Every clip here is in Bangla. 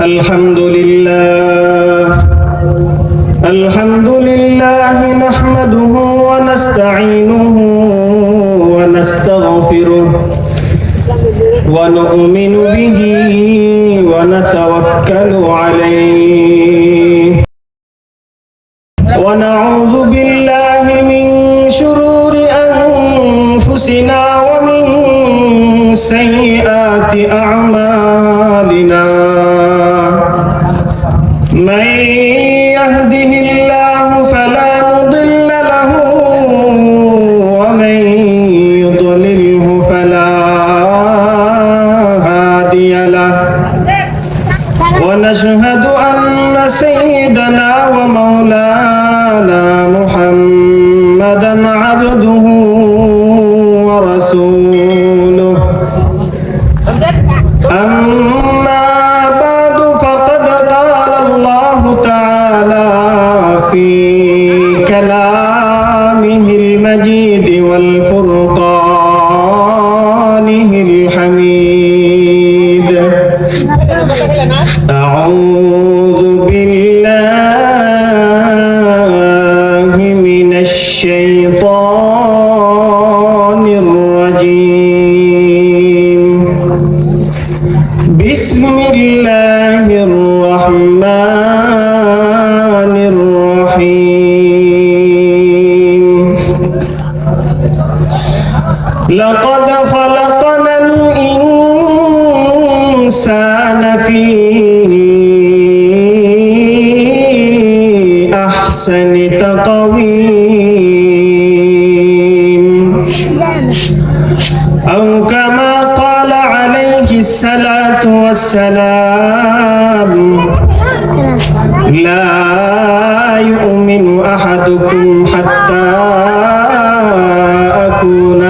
الحمد لله نحمده ونستعينه ونستغفره ونؤمن به ونتوكل عليه ونعوذ بالله من شرور أنفسنا ومن سيئات أعمالنا من يهده الله فلا مضل له ومن يضلله فلا هادي له ونشهد أن سيدنا ومولانا محمدا عبده ورسوله أما بعد فقد قال الله تعالى في كلامه المجيد والفرقانه الحميد أعوذ بالله من الشيطان الرجيم بسم الله الرحمن الرحيم لقد خلقنا الإنسان في أحسن تقويم أو كما قال عليه الصلاة والسلام لا يؤمن أحدكم حتى أكون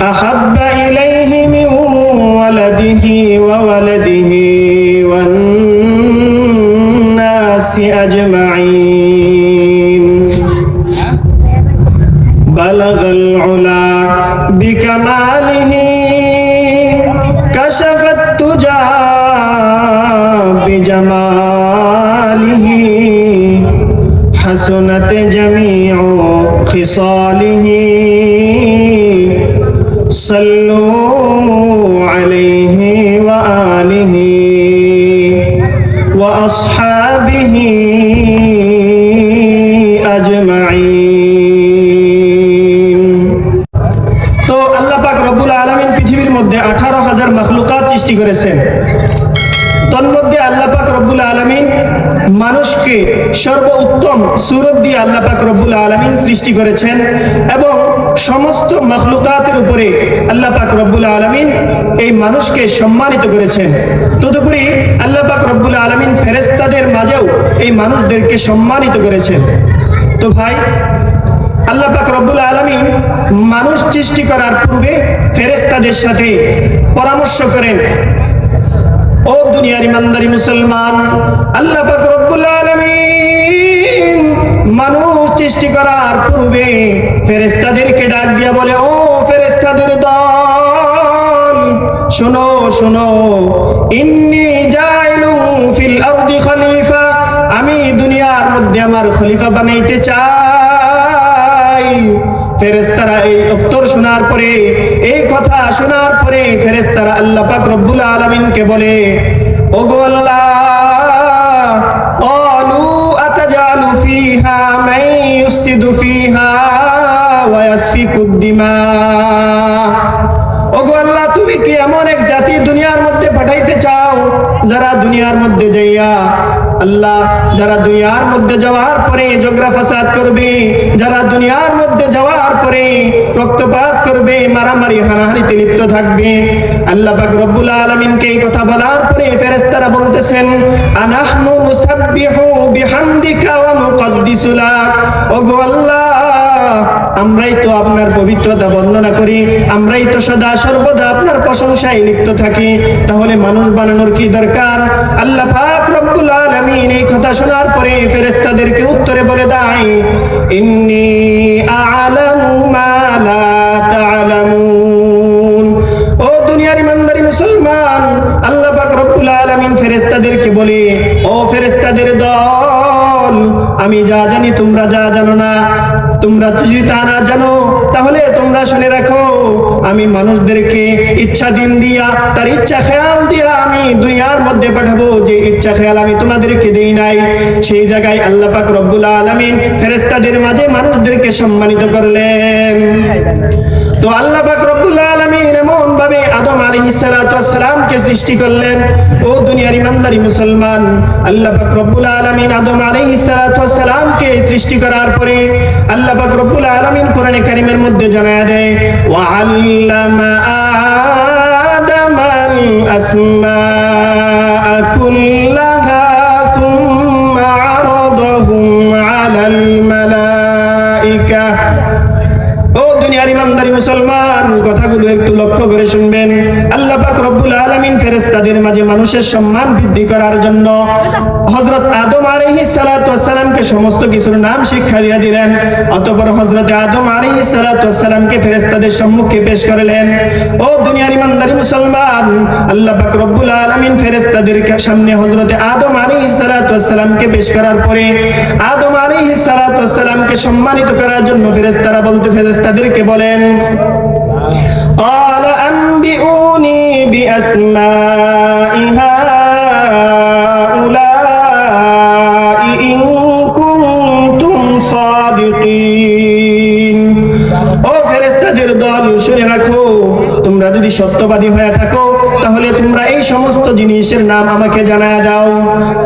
أحب إليه من ولده وولده والناس أجمعين بلغ العلا بكماله كشف التجى بجماله حسنت جميع خصاله صلوا عليه وآله وأصحابه أجمعين তো আল্লাহ পাক রব্বুল আলামিন পৃথিবীর মধ্যে 18,000 মাখলুকাত সৃষ্টি করেছেন। তন্মধ্যে আল্লাহ পাক রব্বুল আলামিন মানুষকে সর্বোত্তম সূরত দিয়ে আল্লাহ পাক রব্বুল আলামিন সৃষ্টি করেছেন এবং সমস্ত মাখলুকাতের উপরে আল্লাহ পাক রব্বুল আলামিন এই মানুষকে সম্মানিত করেছেন। তদুপরি আল্লাহ পাক রব্বুল আলামিন ফেরেশতাদের মাঝেও এই মানুষদেরকে সম্মানিত করেছেন। তো ভাই, আল্লাহ পাক রব্বুল আলামিন মানুষ সৃষ্টি করার পূর্বে ফেরেশতাদের সাথে পরামর্শ করেন, ও দুনিয়ার ইমানদারি মুসলমান, আল্লাহ পাক রব্বুল আলামিন মানুষ সৃষ্টি করার পূর্বে ফেরেশতাদেরকে ডাক দিয়া বলে, ও ফেরেশতাদের দল, শোনো শোনো, ইন্নী জাইলুন ফিল আরদি খলিফা, আমি দুনিয়ার মধ্যে আমার খলিফা বানাইতে চাই। ফেরেশতারা এই উত্তর শোনার পরে, এই কথা শোনার পরে ফেরেশতারা আল্লাহ পাক রব্বুল আলামিনকে বলে, ওগো আল্লাহ, ক্বালু আতাজালু ফিহা মান ইউফসিদু ফিহা ওয়া ইয়াসফিকুদ দিমা, ওগো আল্লাহ, তুমি কি এমন এক জাতি দুনিয়ার মধ্যে পাঠাইতে চাও যারা দুনিয়ার মধ্যে যাইয়া আল্লাহ, যারা দুনিয়ার মধ্যে যাওয়ার পরে ঝগড়া ফাসাদ করবে, যারা দুনিয়ার মধ্যে যাওয়ার পরে রক্তপাত করবে, মারামারি হানাহানিতে লিপ্ত থাকবে। আল্লাহ পাক রব্বুল আলামিনকে এই কথা বলার পরে ফেরেশতারা বলতেছেন, আনাহনু নুসাব্বিহু বিহামদিকা ওয়া নুকদ্দিসু লাক, ওগো আল্লাহ, আমরাই তো আপনার পবিত্রতা বর্ণনা করি, আমরাই তো সদা সর্বদা আপনার প্রশংসায় লিপ্ত থাকি, তাহলে মানুষ বানানোর কি দরকার? আল্লাহ পাক রব্বুল আলামিন এই কথা শোনার পরে ফেরেশতাদেরকে উত্তরে বলে দেয়, ইন্নী আ'লামু মা লা তা'লামুন, ও দুনিয়ার ইমানদারি মুসলমান, আল্লাহ পাক রব্বুল আলামিন ফেরেশতাদেরকে বলে, ও ফেরেশতাদের দল, আমি যা জানি তোমরা যা জানো না, তোমরা যদি তা না জানো তাহলে তোমরা শুনে রাখো, আমি মানুষদেরকে ইচ্ছা দিন দিয়া, তার ইচ্ছা খেয়াল দিয়া আমি দুনিয়ার মধ্যে পাঠাবো, যে ইচ্ছা খেয়াল আমি তোমাদেরকে দেই নাই। সেই জায়গায় আল্লাহ পাক রব্বুল আলামিন ফেরেশতাদের মাঝে মানুষদেরকে সম্মানিত করলেন। তো আল্লাহ পাক রব্বুল আলামিন এমন ভাবে আদম আলাইহিস সালাতু ওয়াস সালামকে সৃষ্টি করলেন। ও দুনিয়ার ইমানদারি মুসলমান, আল্লাহ পাক রব্বুল আলামিন আদম আলাইহিস সালাতু ওয়াস সালামকে সৃষ্টি করার পরে আল্লাহ পাক রব্বুল আলামিন কোরআনে কারীমের মধ্যে জানায়া দেয়, ওয়া আল্লামা আদামাল আসমাআ কুল্লাহা থুম্মা আরাদাহুম আলাল মালাইকা। ও দুনিয়ার ইমানদারি মুসলমান, কথাগুলো একটু লক্ষ্য করে শুনবেন। আল্লাহ পাক রব্বুল আলামিন ফেরেশতাদের মাঝে মানুষের সম্মান বৃদ্ধি করার জন্য হযরত আদম আলাইহিস সালাতু ওয়াস সালামকে সমস্ত কিছুর নাম শিক্ষা দিয়ে দিলেন। অতঃপর হযরত আদম আলাইহিস সালাতু ওয়াস সালামকে ফেরেশতাদের সম্মুখে পেশ করলেন। ও দুনিয়ার ইমানদারি মুসলমান, আল্লাহ পাক রব্বুল আলামিন ফেরেশতাদের সামনে হযরত আদম আলাইহিস সালাতু ওয়াস সালামকে পেশ করার পরে আদম আলাইহিস সালাতু ওয়াস সালামকে সম্মানিত করার জন্য ফেরেশতারা ফেরেশতাদেরকে বলেন, ক্বালা আনবিউনি বিআসমাই হাউলাই ইন কুনতুম সাদিকিন। ও ফেরেশতাদের দল, শুনে রাখো, তোমরা যদি সত্যবাদী হয়ে থাকো তাহলে তোমরা এই সমস্ত জিনিসের নাম আমাকে জানায় দাও।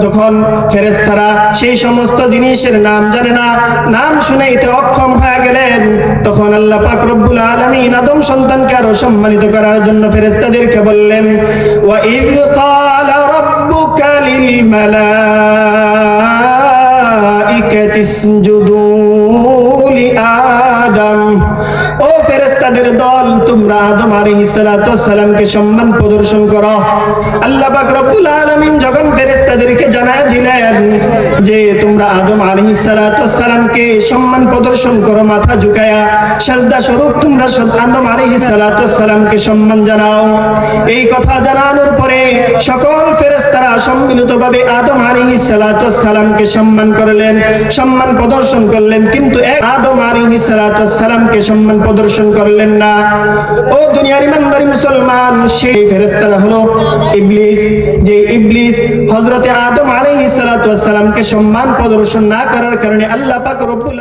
যখন ফেরেশতারা সেই সমস্ত জিনিসের নাম জানে না, নাম শুনাইতে অক্ষম হয়ে গেলেন, তখন আল্লাহ পাক রব্বুল আলামিন আদম সন্তানকে আরো সম্মানিত করার জন্য ফেরেশতাদেরকে বললেন, ওয়া ইয ক্বালা রাব্বুকা লিল মালাইকাতি ইসজুদু লি আদম। ও ফেরেশতাদের দল, তোমরা আদম আলাইহিস সালাতু ওয়াস সালামকে সম্মান প্রদর্শন করো। আল্লাহ পাক রব্বুল আলামিন যখন ফেরেশতাদেরকে জানায় দিলেন যে তোমরা আদম আলাইহিস সালাতু ওয়াস সালামকে সম্মান প্রদর্শন করো, মাথা ঝুঁকায়া সাজদা স্বরূপ তোমরা আদম আলাইহিস সালাতু ওয়াস সালামকে সম্মান জানাও। এই কথা জানানোর পরে সকল ফেরেশতারা সম্মিলিতভাবে আদম আলাইহিস সালাতু ওয়াস সালামকে সম্মান করলেন, সম্মান প্রদর্শন করলেন, কিন্তু আদম আলাইহিস সালাতু ওয়াস সালামকে সম্মান প্রদর্শন করলেন না। ও দুনিয়ার ইমানদারি মুসলমান, সেই ফেরেশতারা হলো ইবলিস। যে ইবলিস হযরতে আদম আলাইহিস সালাতু ওয়াস সালামকে সম্মান প্রদর্শন না করার কারণে আল্লাহ পাক রব্বুল